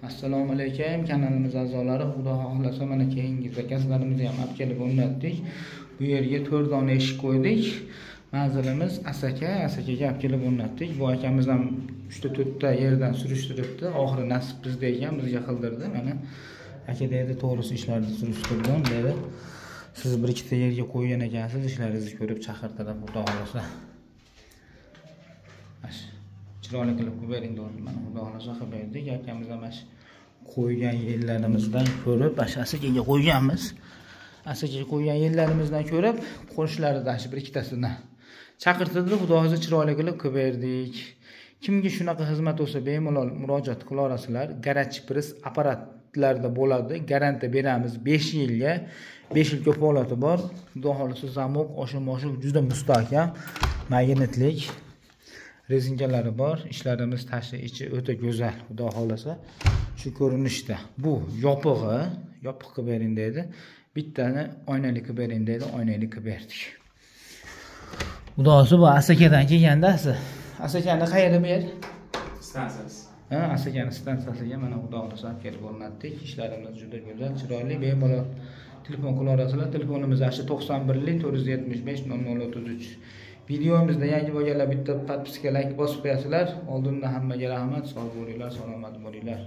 Assalomu alaykum kanalimiz a'zolari. Xudo xohlasa mana keyingi zakazlarimizni ham olib kelib o'rnatdik. Bu yerga 4 dona eshik qo'ydik. Manzilimiz Asakaga olib kelib o'rnatdik. Bu akamiz ham 3-4 ta yerdan surishtiribdi. Oxiri nasib bizda ekan, bizga qildirdi. Mana aka dedi, to'g'risi ishlarni surishtirdim dedi. Siz bir ikkita yerga qo'ygan ekansiz, ishlaringizni ko'rib chaqirtirib, xudo xohlasa. Chiroyli qilib bering dedi. Mana xudo xohlasa qilib berdik. Akamiz ham qo'ygan yerlarimizdan ko'rib, Asakaga qo'yganmiz. Asakaga qo'ygan yerlarimizdan ko'rib, qo'shnilaridan bir ikkitasini chaqirtirdi. Xudo xohlasa chiroyli qilib berdik. Kimga shunaqa xizmat bo'lsa, bemalol murojaat qila olasizlar. Garaj press apparatlarda bo'ladi. Garantiya beramiz 5 yilga. 5 yil kafolati bor. Xudo xohlasa zamok, oshim juda mustahkam, magnetlik rezinkalari bor. Ishlarimiz tashqi ichi o'ta go'zal. Xudo xohlasa shu ko'rinishda. Bu yopiq qilib bering dedi. Bittani oynali qilib bering dedi. Oynali qilib berdik. Xudo xohlasa bu Asakadan kelganda Asakani qayerda bu yer? Stansiyasi. Asakani stansiyasiga mana xudo xohlasa olib kelib o'rnatdik. Ishlarimiz juda go'zal, chiroyli. Bemalol telefon qila olasizlar. Telefonimiz 91 475 0033. Videomizda yangi bo'lganlar bitta podpiska, like bosib qo'yasizlar. Oldindan hammaga rahmat, sog' bo'linglar, salomat bo'linglar.